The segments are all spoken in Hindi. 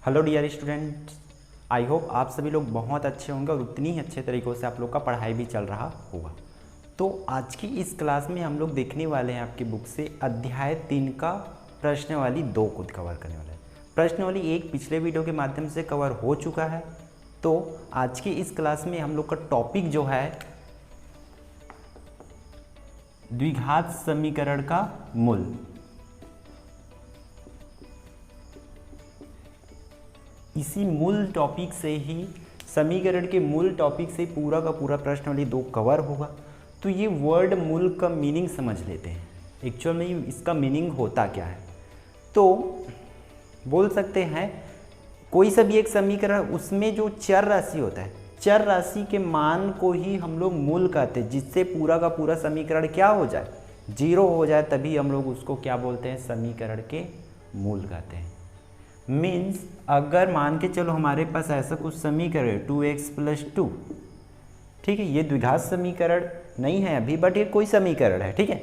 Hello dear students, I hope आप सभी लोग बहुत अच्छे होंगे और उतनी ही अच्छे तरीक़ों से आप लोग का पढ़ाई भी चल रहा होगा। तो आज की इस क्लास में हम लोग देखने वाले हैं आपकी बुक से अध्याय 3 का प्रश्नावली 2 को कवर करने वाले हैं। प्रश्नावली 1 पिछले वीडियो के माध्यम से कवर हो चुका है। तो आज की इस क्लास में हम लोग का टॉपिक जो है द्विघात समीकरण का मूल। इसी मूल टॉपिक से ही समीकरण के मूल टॉपिक से पूरा का पूरा प्रश्नावली 2 कवर होगा। तो ये वर्ड मूल का मीनिंग समझ लेते हैं, एक्चुअल में इसका मीनिंग होता क्या है। तो बोल सकते हैं कोई सा भी एक समीकरण, उसमें जो चर राशि होता है, चर राशि के मान को ही हम लोग मूल कहते हैं, जिससे पूरा का पूरा समीकरण क्या हो जाए, 0 हो जाए, तभी हम लोग उसको क्या बोलते हैं, समीकरण के मूल कहते हैं। मीन्स अगर मान के चलो हमारे पास ऐसा कुछ समीकरण 2x + 2, ठीक है, ये द्विघात समीकरण नहीं है अभी, बट ये कोई समीकरण है, ठीक है।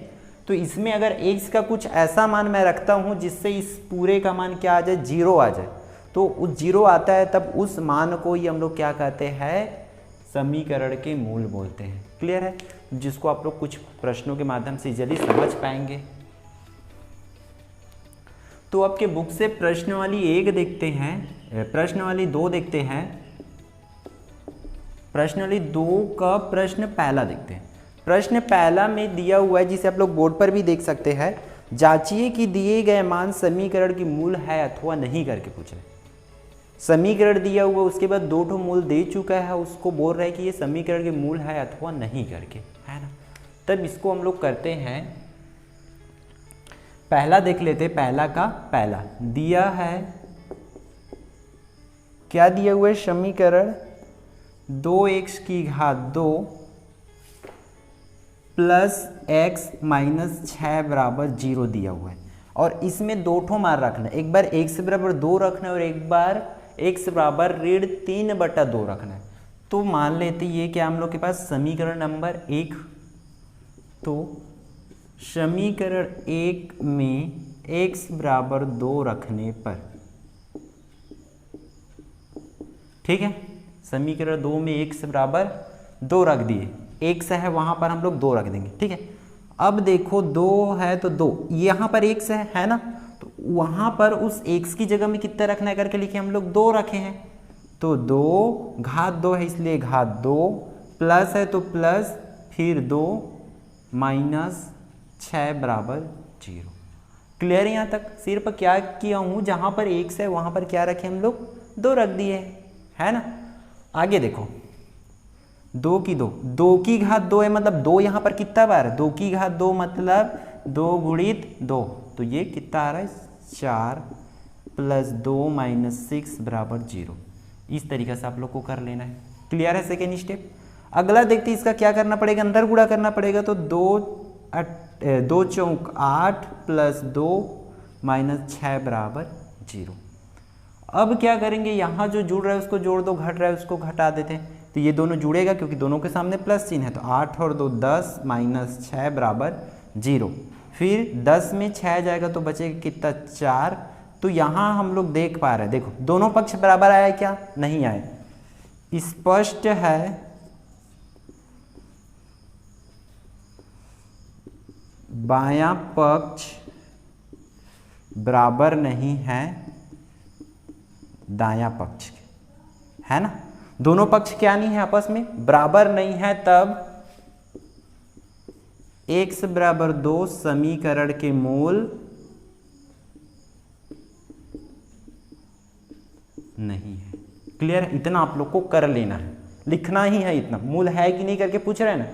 तो इसमें अगर x का कुछ ऐसा मान मैं रखता हूँ जिससे इस पूरे का मान क्या आ जाए, 0 आ जाए, तो उस 0 आता है, तब उस मान को ही हम लोग क्या कहते हैं, समीकरण के मूल बोलते हैं। क्लियर है, जिसको आप लोग कुछ प्रश्नों के माध्यम से इजीली समझ पाएंगे। तो आपके बुक से प्रश्नावली 1 देखते हैं, प्रश्नावली 2 देखते हैं। प्रश्नावली 2 का प्रश्न पहला देखते हैं। प्रश्न पहला में दिया हुआ है, जिसे आप लोग बोर्ड पर भी देख सकते हैं, जांचिए कि दिए गए मान समीकरण की मूल है अथवा नहीं करके पूछ रहे। समीकरण दिया हुआ, उसके बाद 2 ठो मूल दे चुका है, उसको बोल रहा है कि ये समीकरण के मूल है अथवा नहीं करके, है ना। तब इसको हम लोग करते हैं, पहला देख लेते। पहला का पहला दिया है, क्या दिया हुआ है, समीकरण 2x की घात 2 प्लस x माइनस 6 बराबर 0 दिया हुआ है। और इसमें 2 ठो मान रखना है, एक बार x बराबर 2 रखना है और एक बार x बराबर √3/2 रखना है। तो मान लेते ये क्या हम लोग के पास समीकरण नंबर 1। तो समीकरण 1 में x बराबर 2 रखने पर, ठीक है, समीकरण 2 में x बराबर 2 रख दिए, x है वहां पर हम लोग 2 रख देंगे, ठीक है। अब देखो 2 है तो 2, यहाँ पर x है ना, तो वहां पर उस x की जगह में कितना रखना है करके लिखे हम लोग 2 रखे हैं। तो 2 घात 2 है, इसलिए घात 2, प्लस है तो प्लस, फिर 2 माइनस 6 बराबर 0। क्लियर यहाँ तक। सिर्फ क्या किया हूँ, जहाँ पर x है वहाँ पर क्या रखे हम लोग 2 रख दिए, है ना। आगे देखो 2 की 2 की घात 2 है, मतलब 2 यहाँ पर कितना बार है, 2 की घात 2 मतलब 2 गुणित 2, तो ये कितना आ रहा है, 4 प्लस 2 माइनस 6 बराबर 0। इस तरीके से आप लोग को कर लेना है। क्लियर है सेकेंड स्टेप। अगला देखते इसका क्या करना पड़ेगा, अंदर गुणा करना पड़ेगा। तो 2 चौक 8 प्लस 2 माइनस 6 बराबर 0। अब क्या करेंगे, यहाँ जो जुड़ रहा है उसको जोड़ दो, घट रहा है उसको घटा देते हैं। तो ये दोनों जुड़ेगा क्योंकि दोनों के सामने प्लस चिन्ह है। तो 8 और 2 10 माइनस 6 बराबर 0। फिर 10 में 6 जाएगा तो बचेगा कितना, 4। तो यहाँ हम लोग देख पा रहे हैं, देखो दोनों पक्ष बराबर आया क्या, नहीं आए। स्पष्ट है बायां पक्ष बराबर नहीं है दायां पक्ष के, है ना। दोनों पक्ष क्या नहीं है, आपस में बराबर नहीं है, तब x बराबर 2 समीकरण के मूल नहीं है। क्लियर है, इतना आप लोग को कर लेना है, लिखना ही है इतना। मूल है कि नहीं करके पूछ रहे हैं ना,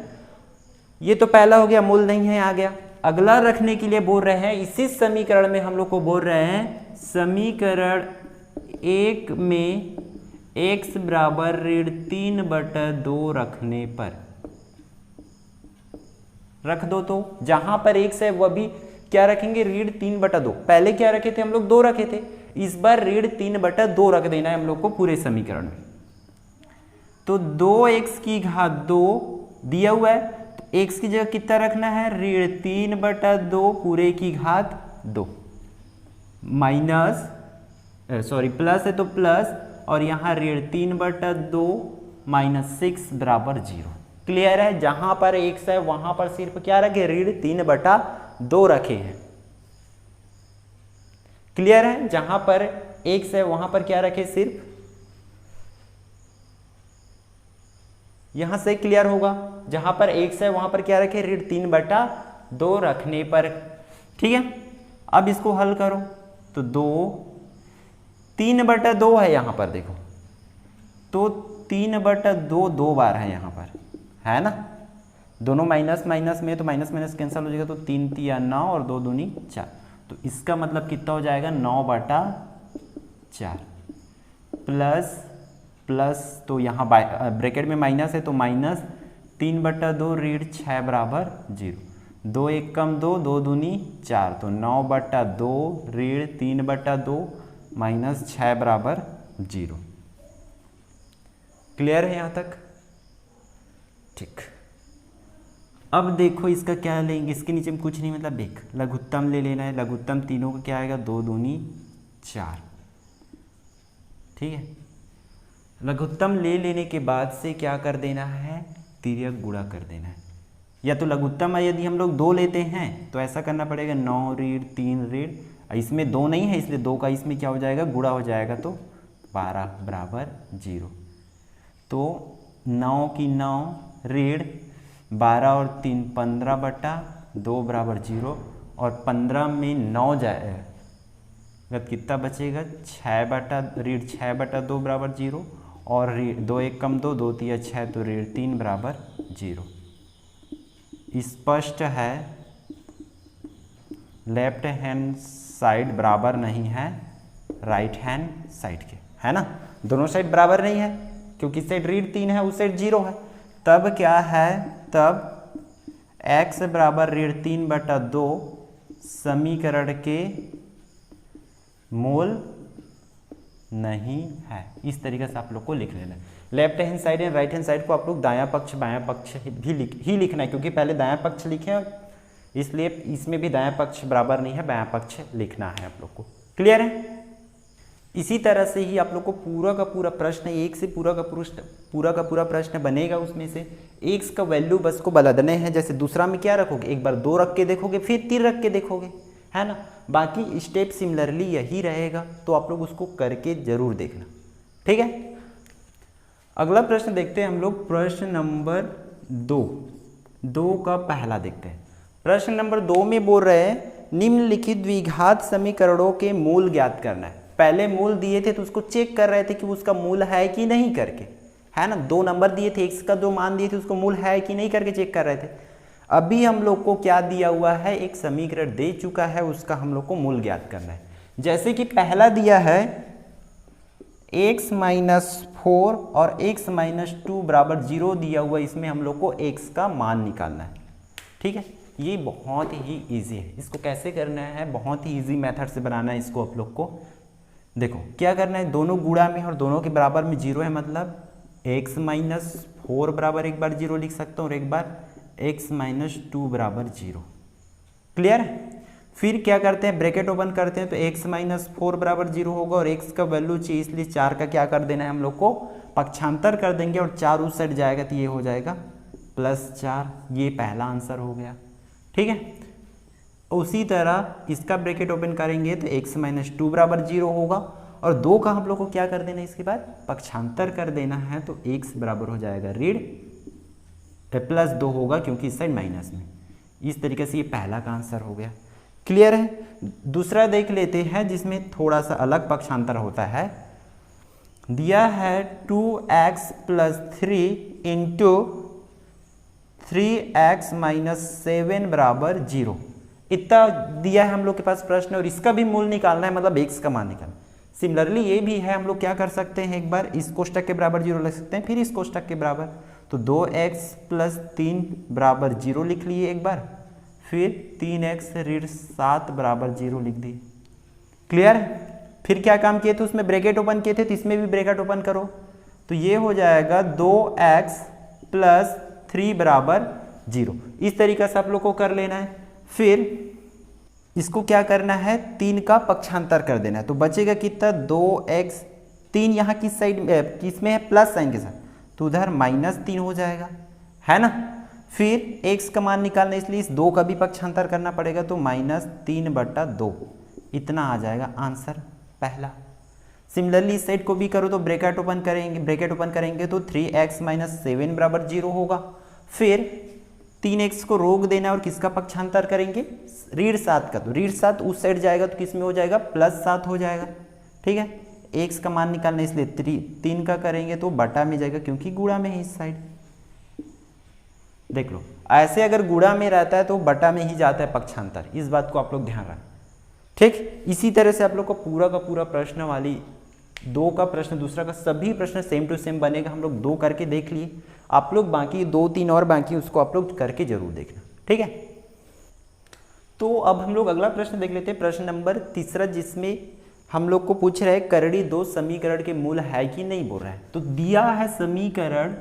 ये तो पहला हो गया, मूल नहीं है आ गया। अगला रखने के लिए बोल रहे हैं, इसी समीकरण में हम लोग को बोल रहे हैं, समीकरण 1 में x बराबर √3/2 रखने पर, रख दो। तो जहां पर x है वह भी क्या रखेंगे, √3/2। पहले क्या रखे थे हम लोग, 2 रखे थे, इस बार √3/2 रख देना है हम लोग को पूरे समीकरण में। तो 2x की घात 2 दिया हुआ है, तो x की जगह कितना रखना है, √3/2 पूरे की घात 2 माइनस सॉरी प्लस है तो प्लस, और यहाँ ऋण 3/2 माइनस 6 बराबर 0। क्लियर है? जहां पर x है वहां पर सिर्फ क्या रखे, ऋण 3/2 रखे हैं। क्लियर है? जहां पर x है वहां पर क्या रखे, सिर्फ, यहां से क्लियर होगा, जहां पर x है वहां पर क्या रखे, ऋण 3/2 रखने पर। ठीक है, अब इसको हल करो तो 3/2 है यहां पर, देखो तो 3/2 दो बार है यहां पर, है ना, दोनों माइनस माइनस में, तो माइनस माइनस कैंसिल हो जाएगा, तो 3 तिया 9 और 2 दूनी 4, तो इसका मतलब कितना हो जाएगा, 9/4 प्लस प्लस, तो यहाँ ब्रैकेट में माइनस है तो माइनस 3/2 ऋण 6 बराबर 0, 2 एक कम 2, 2 दूनी 4, तो 9/2 ऋण 3/2 माइनस 6 बराबर 0। क्लियर है यहाँ तक? ठीक, अब देखो इसका क्या लेंगे, इसके नीचे में कुछ नहीं, मतलब एक लघुत्तम ले लेना है। लघुत्तम तीनों का क्या आएगा, 2 दूनी 4। ठीक है, लघुत्तम ले लेने के बाद से क्या कर देना है, तिर्यक गुणा कर देना है। या तो लघुत्तम यदि हम लोग 2 लेते हैं तो ऐसा करना पड़ेगा, 9 ऋण 3 ऋण, इसमें 2 नहीं है इसलिए 2 का इसमें क्या हो जाएगा, गुणा हो जाएगा, तो 12 बराबर 0। तो 9 की 9 ऋण 12 और 3 15/2 बराबर 0, और 15 में 9 जाएगा, कितना बचेगा, 6/2 बराबर 0, और 2 एक कम 2, 2 तिया 6, तो ऋण 3 बराबर 0। स्पष्ट है, लेफ्ट हैंड साइड बराबर नहीं है राइट हैंड साइड के, है ना, दोनों साइड बराबर नहीं है क्योंकि इस साइड ऋण 3 है, उस साइड 0 है। तब क्या है, तब x बराबर ऋण 3/2 समीकरण के मूल नहीं है। इस तरीके से आप लोग को लिख लेना है। Left hand side and right hand side को आप लोग दायां पक्ष बायां पक्ष भी लिखना है, क्योंकि पहले दायां पक्ष लिखे इसलिए इसमें भी दायां पक्ष बराबर नहीं है, बायां पक्ष लिखना है आप लोग को। क्लियर है? इसी तरह से ही आप लोग को पूरा का पूरा प्रश्न, एक से पूरा का पूरा प्रश्न बनेगा, उसमें से x का वैल्यू बस को बदलने हैं। जैसे दूसरा में क्या रखोगे, एक बार 2 रख के देखोगे, फिर 3 रख के देखोगे, है ना, बाकी स्टेप सिमिलरली यही रहेगा, तो आप लोग उसको करके जरूर देखना। ठीक है, अगला प्रश्न देखते हैं हम लोग, प्रश्न नंबर 2 का पहला देखते हैं। प्रश्न नंबर 2 में बोल रहे हैं निम्नलिखित द्विघात समीकरणों के मूल ज्ञात करना है। पहले मूल दिए थे तो उसको चेक कर रहे थे कि उसका मूल है कि नहीं करके, है ना, 2 नंबर दिए थे, x का 2 मान दिए थे, उसको मूल है कि नहीं करके चेक कर रहे थे। अभी हम लोग को क्या दिया हुआ है, एक समीकरण दे चुका है, उसका हम लोग को मूल ज्ञात करना है। जैसे कि पहला दिया है x-4 और x-2 बराबर 0 दिया हुआ, इसमें हम लोग को x का मान निकालना है। ठीक है, ये बहुत ही इजी है। इसको कैसे करना है, बहुत ही इजी मेथड से बनाना है इसको आप लोग को। देखो क्या करना है, दोनों गुणा में और दोनों के बराबर में 0 है, मतलब x-4 बराबर एक बार 0 लिख सकता हूँ और एक बार x-2 बराबर 0। क्लियर है? फिर क्या करते हैं, ब्रैकेट ओपन करते हैं, तो x-4 बराबर 0 होगा, और x का वैल्यू चाहिए इसलिए 4 का क्या कर देना है हम लोग को, पक्षांतर कर देंगे, और 4 उस साइड जाएगा तो ये हो जाएगा +4। ये पहला आंसर हो गया। ठीक है, उसी तरह इसका ब्रैकेट ओपन करेंगे तो x-2 बराबर 0 होगा, और 2 का हम लोग को क्या कर देना है, इसके बाद पक्षांतर कर देना है, तो x बराबर हो जाएगा ऋण +2 होगा, क्योंकि इस साइड माइनस में। इस तरीके से ये पहला का आंसर हो गया। क्लियर है? दूसरा देख लेते हैं, जिसमें थोड़ा सा अलग पक्षांतर होता है। दिया है 2x + 3 इंटू 3x-7 बराबर 0। इतना दिया है हम लोग के पास प्रश्न, और इसका भी मूल निकालना है, मतलब x का मान निकालना। सिमिलरली ये भी है, हम लोग क्या कर सकते हैं, एक बार इस कोष्टक के बराबर 0 लिख सकते हैं, फिर इस कोष्टक के बराबर, तो 2x + 3 बराबर 0 लिख लिए एक बार, फिर 3x ऋण 7 बराबर 0 लिख दिए। क्लियर? फिर क्या काम किए थे, उसमें ब्रैकेट ओपन किए थे, तो इसमें भी ब्रैकेट ओपन करो, तो ये हो जाएगा 2x + 3 बराबर 0। इस तरीके से आप लोग को कर लेना है। फिर इसको क्या करना है, 3 का पक्षांतर कर देना है, तो बचेगा कितना 2x, 3 यहाँ किस साइड किस में है, प्लस साइन के साथ, तो उधर -3 हो जाएगा, है ना। फिर x का मान निकालना, इसलिए इस 2 का भी पक्षांतर करना पड़ेगा, तो -3/2 इतना आ जाएगा आंसर पहला। सिमिलरली इस साइड को भी करो तो ब्रैकेट ओपन करेंगे तो 3x - 7 बराबर 0 होगा। फिर 3x को रोक देना और किसका पक्षांतर करेंगे, ऋण 7 का, तो ऋण 7 उस साइड जाएगा तो किस में हो जाएगा, +7 हो जाएगा, ठीक है। x का मान निकालना, इसलिए 3 का करेंगे तो बटा में जाएगा, क्योंकि गुणा में है इस साइड, देख लो। ऐसे अगर गुणा में रहता है तो बटा में ही जाता है पक्षांतर, इस बात को आप लोग ध्यान रखें, ठीक। इसी तरह से आप लोग को पूरा का पूरा प्रश्न वाली 2 का प्रश्न, दूसरा का सभी प्रश्न सेम टू सेम बनेगा। हम लोग 2 करके देख लिए, आप लोग बाकी 2-3 और बाकी उसको आप लोग करके जरूर देखना, ठीक है। तो अब हम लोग अगला प्रश्न देख लेते हैं, प्रश्न नंबर 3, जिसमें हम लोग को पूछ रहे हैं करड़ी 2 समीकरण के मूल है कि नहीं बोल रहा है। तो दिया है समीकरण,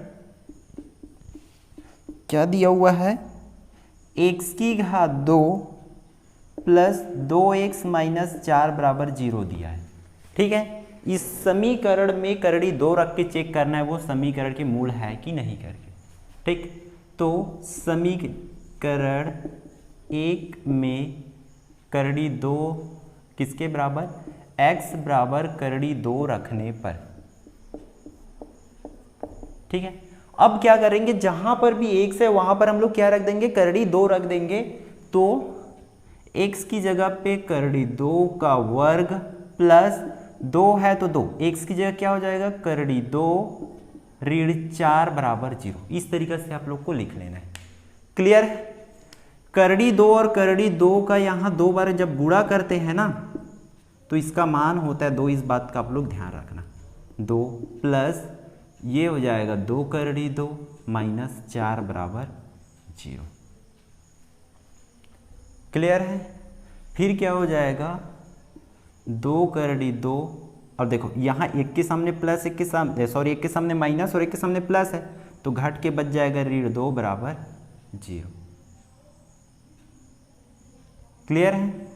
क्या दिया हुआ है, x⁻2 + 2x - 4 बराबर 0 दिया है, ठीक है। इस समीकरण में करड़ी 2 रख के चेक करना है वो समीकरण के मूल है कि नहीं करके, ठीक। तो समीकरण 1 में करड़ी 2 किसके बराबर, x बराबर करड़ी 2 रखने पर, ठीक है। अब क्या करेंगे, जहां पर भी x है वहां पर हम लोग क्या रख देंगे, करड़ी 2 रख देंगे, तो x की जगह पे करड़ी 2 का वर्ग प्लस 2 है तो 2, x की जगह क्या हो जाएगा, करड़ी 2 ऋण 4 बराबर 0। इस तरीके से आप लोग को लिख लेना है, क्लियर है। करड़ी 2 और करड़ी 2 का यहाँ 2 बार जब गुणा करते हैं ना, तो इसका मान होता है 2, इस बात का आप लोग ध्यान रखना। 2 प्लस ये हो जाएगा 2 करड़ी 2 - 4 बराबर 0, क्लियर है। फिर क्या हो जाएगा, 2 करड़ी 2, और देखो यहाँ एक के सामने प्लस, एक के सामने माइनस और एक के सामने प्लस है, तो घट के बच जाएगा ऋण 2 बराबर 0, क्लियर है।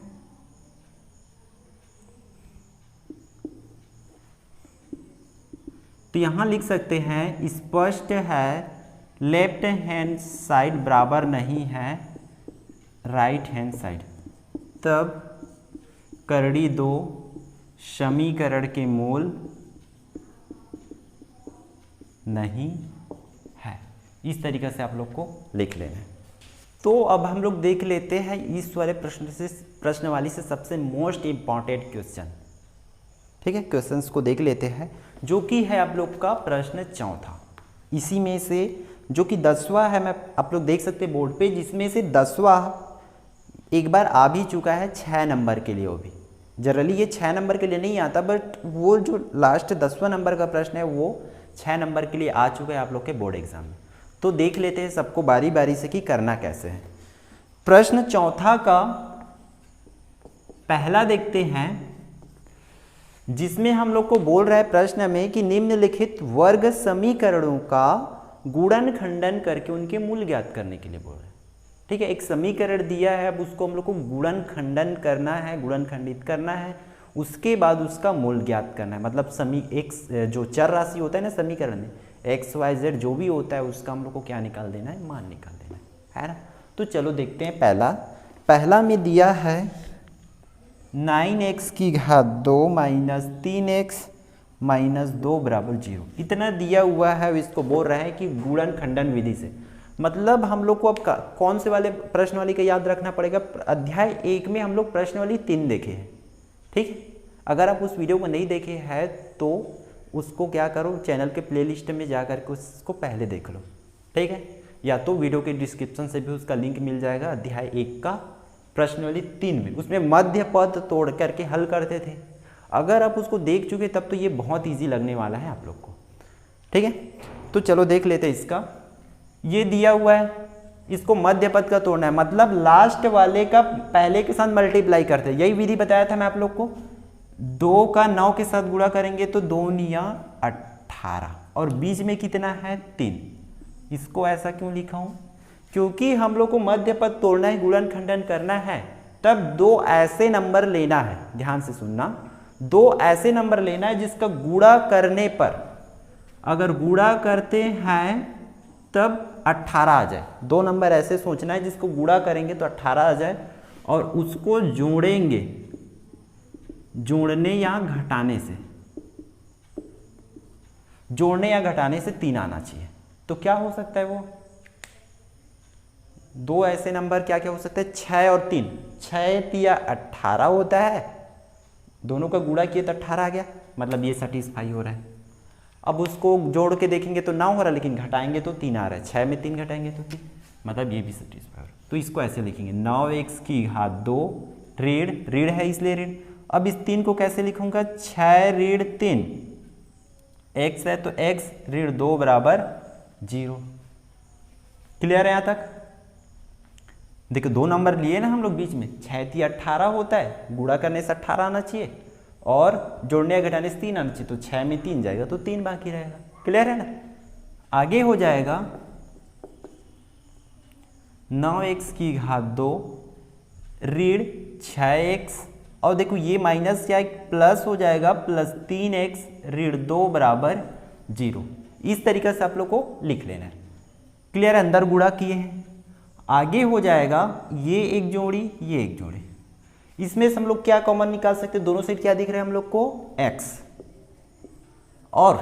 तो यहां लिख सकते हैं, स्पष्ट है लेफ्ट हैंड साइड बराबर नहीं है राइट हैंड साइड, तब करड़ी 2 समीकरण के मूल नहीं है। इस तरीके से आप लोग को लिख लेना है। तो अब हम लोग देख लेते हैं इस वाले प्रश्न वाली से सबसे मोस्ट इंपॉर्टेंट क्वेश्चन, ठीक है। क्वेश्चंस को देख लेते हैं, जो कि है आप लोग का प्रश्न 4। इसी में से जो कि 10वां है, मैं आप लोग देख सकते हैं बोर्ड पे, जिसमें से 10वां एक बार आ भी चुका है 6 नंबर के लिए। वो भी जनरली ये 6 नंबर के लिए नहीं आता, बट वो जो लास्ट 10वां नंबर का प्रश्न है वो 6 नंबर के लिए आ चुका है आप लोग के बोर्ड एग्जाम में। तो देख लेते हैं सबको बारी बारी से कि करना कैसे है। प्रश्न 4 का पहला देखते हैं, जिसमें हम लोग को बोल रहा है प्रश्न में कि निम्नलिखित वर्ग समीकरणों का गुणन खंडन करके उनके मूल ज्ञात करने के लिए बोल रहे हैं, ठीक है। एक समीकरण दिया है, अब उसको हम लोग को गुणन खंडन करना है, गुणन खंडित करना है, उसके बाद उसका मूल ज्ञात करना है। मतलब एक्स जो चर राशि होता है ना समीकरण में, एक्स वाई जेड जो भी होता है उसका हम लोग को क्या निकाल देना है, मान निकाल देना है ना। तो चलो देखते हैं। पहला में दिया है 9x⁻2 - 3x - 2 बराबर 0, इतना दिया हुआ है। इसको बोल रहा है कि गुणन खंडन विधि से, मतलब हम लोग को अब कौन से वाले प्रश्न वाली का याद रखना पड़ेगा। अध्याय 1 में हम लोग प्रश्न वाली 3 देखे हैं, ठीक। अगर आप उस वीडियो को नहीं देखे हैं तो उसको क्या करो, चैनल के प्लेलिस्ट में जा करके उसको पहले देख लो, ठीक है। या तो वीडियो के डिस्क्रिप्शन से भी उसका लिंक मिल जाएगा। अध्याय 1 का प्रश्न वाली 3 में, उसमें मध्य पद तोड़ करके हल करते थे। अगर आप उसको देख चुके तब तो ये बहुत ईजी लगने वाला है आप लोग को, ठीक है। तो चलो देख लेते हैं इसका। ये दिया हुआ है, इसको मध्य पद का तोड़ना है, मतलब लास्ट वाले का पहले के साथ मल्टीप्लाई करते हैं। यही विधि बताया था मैं आप लोग को। 2 का 9 के साथ गुणा करेंगे तो 2 × 18, और बीच में कितना है 3। इसको ऐसा क्यों लिखा हूं, क्योंकि हम लोग को मध्य पद तोड़ना है, गुणन खंडन करना है, तब दो ऐसे नंबर लेना है, ध्यान से सुनना, दो ऐसे नंबर लेना है जिसका गुणा करने पर, अगर गुणा करते हैं तब 18 आ जाए। दो नंबर ऐसे सोचना है जिसको गुणा करेंगे तो 18 आ जाए, और उसको जोड़ेंगे, जोड़ने या घटाने से, जोड़ने या घटाने से 3 आना चाहिए। तो क्या हो सकता है वो दो ऐसे नंबर क्या क्या हो सकते हैं, 6 और 3, 6 या 18 होता है, दोनों का गुणा किए तो 18 आ गया, मतलब ये सेटिस्फाई हो रहा है। अब उसको जोड़ के देखेंगे तो 9 हो रहा है, लेकिन घटाएंगे तो 3 आ रहा है, 6 में 3 घटाएंगे तो 3, मतलब ये भी सेटिस्फाई हो रहा है। तो इसको ऐसे लिखेंगे 9x की घात 2 ऋण, ऋण है इसलिए ऋण। अब इस 3 को कैसे लिखूंगा, 6 ऋण 3, x है तो x ऋण 2 बराबर 0। क्लियर है यहाँ तक? देखो दो नंबर लिए ना हम लोग बीच में, 6 या 18 होता है, गुणा करने से 18 आना चाहिए और जोड़ने या घटाने से 3 आना चाहिए, तो 6 में 3 जाएगा तो 3 बाकी रहेगा। क्लियर है ना? आगे हो जाएगा 9x की घात 2 ऋण 6x, और देखो ये माइनस या प्लस हो जाएगा, प्लस 3x ऋण 2 बराबर 0। इस तरीके से आप लोग को लिख लेना है। क्लियर है? अंदर गुणा किए हैं। आगे हो जाएगा ये एक जोड़ी, ये एक जोड़ी, इसमें से हम लोग क्या कॉमन निकाल सकते हैं, दोनों साइड क्या दिख रहा है हम लोग को, x, और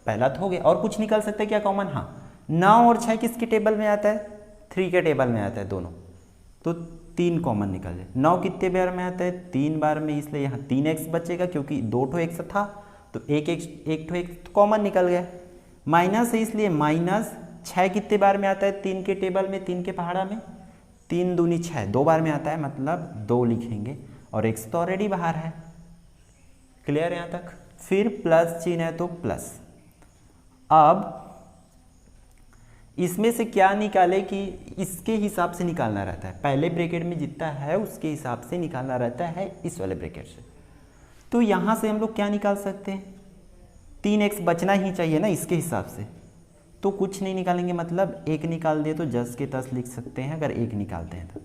पहला तो हो गया, और कुछ निकाल सकते हैं क्या कॉमन, हाँ 9 और 6 किसके टेबल में आता है, 3 के टेबल में आता है दोनों, तो 3 कॉमन निकल जाए। 9 कितने बार में आता है, 3 बार में, इसलिए यहाँ 3x बचेगा, क्योंकि 2 ठो x था तो एक ठो x कॉमन निकल गया, माइनस है इसलिए माइनस। 6 कितने बार में आता है, 3 के टेबल में, 3 के पहाड़ा में, 3 दूनी 6, 2 बार में आता है, मतलब 2 लिखेंगे, और x तो ऑलरेडी बाहर है। क्लियर है यहाँ तक? फिर प्लस चिन्ह है तो प्लस। अब इसमें से क्या निकाले कि इसके हिसाब से निकालना रहता है, पहले ब्रैकेट में जितना है उसके हिसाब से निकालना रहता है इस वाले ब्रैकेट से। तो यहाँ से हम लोग क्या निकाल सकते हैं, 3x बचना ही चाहिए ना इसके हिसाब से, तो कुछ नहीं निकालेंगे, मतलब 1 निकाल दिए तो जस के तस लिख सकते हैं, अगर 1 निकालते हैं तो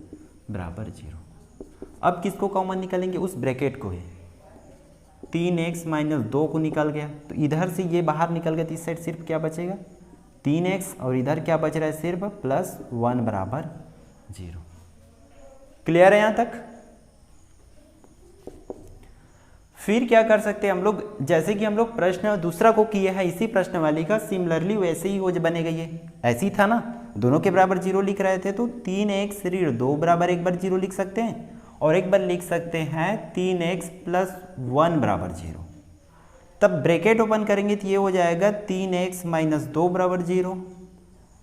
बराबर 0। अब किसको कॉमन निकालेंगे, उस ब्रैकेट को ही, 3x माइनस 2 को निकल गया, तो इधर से ये बाहर निकल गया, तो इस साइड सिर्फ क्या बचेगा, 3x, और इधर क्या बच रहा है सिर्फ प्लस 1 बराबर 0। क्लियर है यहाँ तक? फिर क्या कर सकते हैं हम लोग, जैसे कि हम लोग प्रश्न दूसरा को किए हैं, इसी प्रश्न वाली का सिमिलरली वैसे ही हो बनेगा, ये ऐसे ही था ना, दोनों के बराबर 0 लिख रहे थे, तो 3x ऋण 2 बराबर एक बार 0 लिख सकते हैं, और एक बार लिख सकते हैं 3x प्लस 1 बराबर 0। तब ब्रैकेट ओपन करेंगे तो ये हो जाएगा 3x माइनस 2 बराबर 0।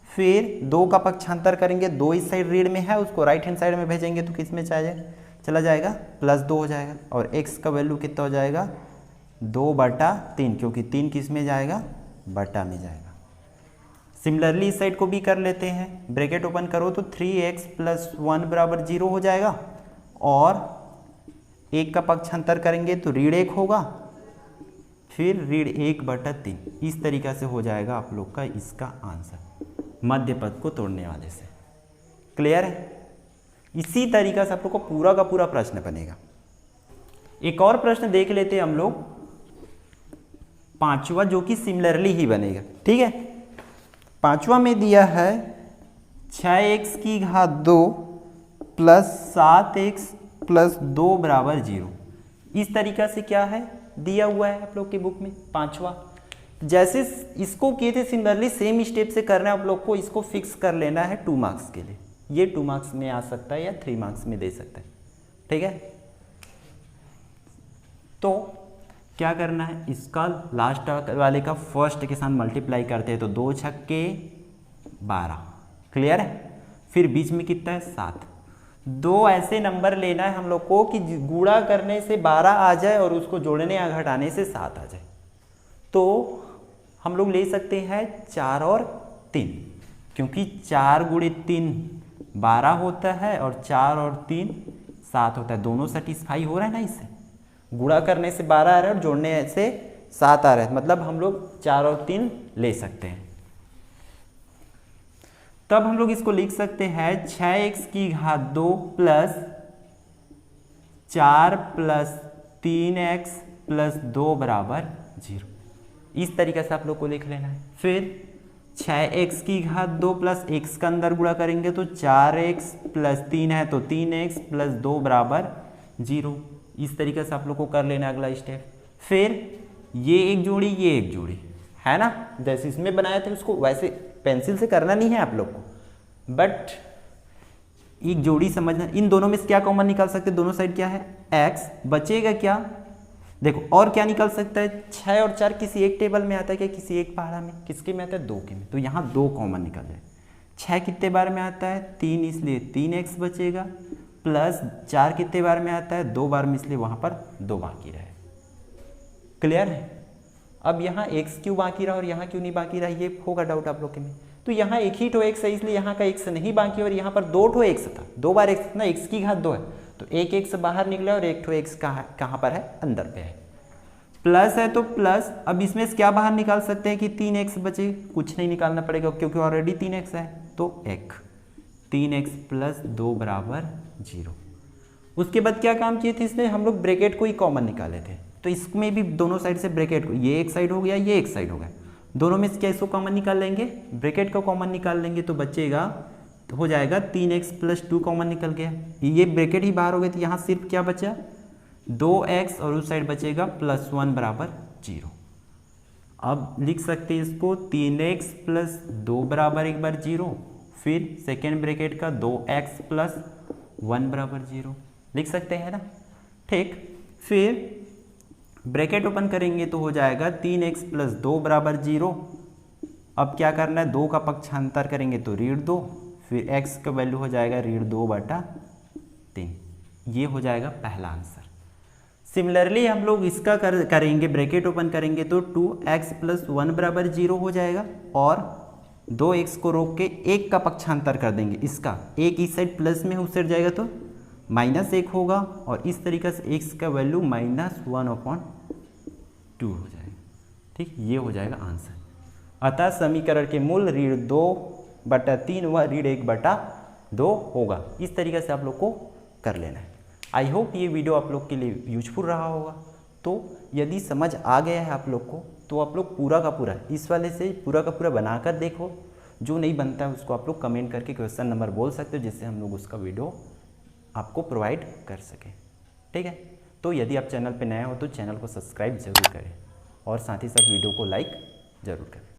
फिर 2 का पक्षांतर करेंगे, 2 इस साइड ऋण में है, उसको राइट हैंड साइड में भेजेंगे तो किस में चला जाएगा, प्लस 2 हो जाएगा, और x का वैल्यू कितना हो जाएगा, 2/3, क्योंकि 3 किस में जाएगा, बटा में जाएगा। सिमिलरली इस साइड को भी कर लेते हैं, ब्रैकेट ओपन करो तो 3x प्लस 1 बराबर 0 हो जाएगा, और 1 का पक्षांतर करेंगे तो ऋण 1 होगा, फिर ऋण 1/3। इस तरीका से हो जाएगा आप लोग का इसका आंसर, मध्य पद को तोड़ने वाले से। क्लियर है? इसी तरीका से आप लोग को पूरा का पूरा प्रश्न बनेगा। एक और प्रश्न देख लेते हैं हम लोग, 5वां, जो कि सिमिलरली ही बनेगा। ठीक है, 5वां में दिया है 6x की घात 2 प्लस 7x प्लस 2 बराबर 0। इस तरीका से क्या है दिया हुआ है आप लोग की बुक में 5वां। जैसे इसको किए थे सिमिलरली, सेम स्टेप से करना है आप लोग को, इसको फिक्स कर लेना है 2 मार्क्स के लिए। ये 2 मार्क्स में आ सकता है या 3 मार्क्स में दे सकता है। ठीक है, तो क्या करना है, इसका लास्ट वाले का फर्स्ट के साथ मल्टीप्लाई करते हैं तो 2 छक्के 12। क्लियर है? फिर बीच में कितना है 7। 2 ऐसे नंबर लेना है हम लोग को कि गुणा करने से 12 आ जाए और उसको जोड़ने या घटाने से 7 आ जाए। तो हम लोग ले सकते हैं 4 और 3, क्योंकि 4 × 3 12 होता है और 4 और 3 7 होता है। दोनों सेटिस्फाई हो रहा है ना, इससे गुणा करने से 12 आ रहा है और जोड़ने से 7 आ रहा है, मतलब हम लोग 4 और 3 ले सकते हैं। तब हम लोग इसको लिख सकते हैं 6x की घात 2 प्लस 4 प्लस 3x प्लस 2 बराबर 0। इस तरीके से आप लोग को लिख लेना है। फिर 6x की घात 2 प्लस x का अंदर गुणा करेंगे तो 4x प्लस 3 है तो 3x प्लस 2 बराबर 0। इस तरीके से आप लोग को कर लेना अगला स्टेप। फिर ये एक जोड़ी ये एक जोड़ी है ना, जैसे इसमें बनाए थे उसको वैसे पेंसिल से करना नहीं है आप लोग को, बट एक जोड़ी समझना। इन दोनों में से क्या कॉमन निकाल सकते, दोनों साइड क्या है x, बचेगा क्या, देखो और क्या निकल सकता है, 6 और 4 किसी एक टेबल में आता है क्या, किसी एक पहाड़ा में, किसके में आता है 2 के में, तो यहाँ 2 कॉमन निकल जाए। 6 कितने बार में आता है 3, इसलिए 3x बचेगा, प्लस 4 कितने बार में आता है 2 बार में, इसलिए वहाँ पर 2 बाकी रहे। क्लियर है। अब यहाँ x क्यों बाकी रहा और यहाँ क्यों नहीं बाकी रहा, ये होगा डाउट आप लोग के में। तो यहाँ एक ही ठो x है इसलिए यहाँ का x नहीं बाकी, और यहाँ पर 2 ठो x था, 2 बार x ना, x की घात 2 है तो एक x बाहर निकला और एक ठो x कहाँ पर है, अंदर पे है। प्लस है तो प्लस, अब इसमें से क्या बाहर निकाल सकते हैं कि 3x बचे, कुछ नहीं निकालना पड़ेगा क्योंकि ऑलरेडी 3x है, तो 3x प्लस 2 बराबर 0। उसके बाद क्या काम किए थे इसने, हम लोग ब्रैकेट को ही कॉमन निकाले थे, तो इसमें भी दोनों साइड से ब्रैकेट को, ये एक साइड हो गया ये एक साइड हो गया, दोनों में से क्या इसको कॉमन निकाल लेंगे, ब्रैकेट को कॉमन निकाल लेंगे तो बचेगा, तो हो जाएगा 3x प्लस 2 कॉमन निकल गया, ये ब्रैकेट ही बाहर हो गए, तो यहाँ सिर्फ क्या बचा 2x और उस साइड बचेगा प्लस 1 बराबर 0। अब लिख सकते हैं इसको 3x प्लस 2 बराबर एक बार 0, फिर सेकेंड ब्रैकेट का 2x प्लस 1 बराबर 0 लिख सकते हैं ना, ठीक। फिर ब्रैकेट ओपन करेंगे तो हो जाएगा 3x प्लस 2 बराबर 0। अब क्या करना है, 2 का पक्षांतर करेंगे तो ऋण 2, फिर x का वैल्यू हो जाएगा ऋण 2/3। ये हो जाएगा पहला आंसर। सिमिलरली हम लोग इसका करेंगे, ब्रैकेट ओपन करेंगे तो 2x प्लस 1 बराबर 0 हो जाएगा, और 2x को रोक के 1 का पक्षांतर कर देंगे, इसका 1 इस साइड प्लस में उस साइड जाएगा तो -1 होगा, और इस तरीके से x का वैल्यू -1/2 हो जाएगा, ठीक। ये हो जाएगा आंसर। अतः समीकरण के मूल ऋण 2/3 व ऋण 1/2 होगा। इस तरीके से आप लोग को कर लेना है। आई होप ये वीडियो आप लोग के लिए यूजफुल रहा होगा। तो यदि समझ आ गया है आप लोग को तो आप लोग पूरा का पूरा इस वाले से पूरा का पूरा बनाकर देखो, जो नहीं बनता है उसको आप लोग कमेंट करके क्वेश्चन नंबर बोल सकते हो, जिससे हम लोग उसका वीडियो आपको प्रोवाइड कर सकें, ठीक है। तो यदि आप चैनल पर नए हो तो चैनल को सब्सक्राइब जरूर करें और साथ ही साथ वीडियो को लाइक ज़रूर करें।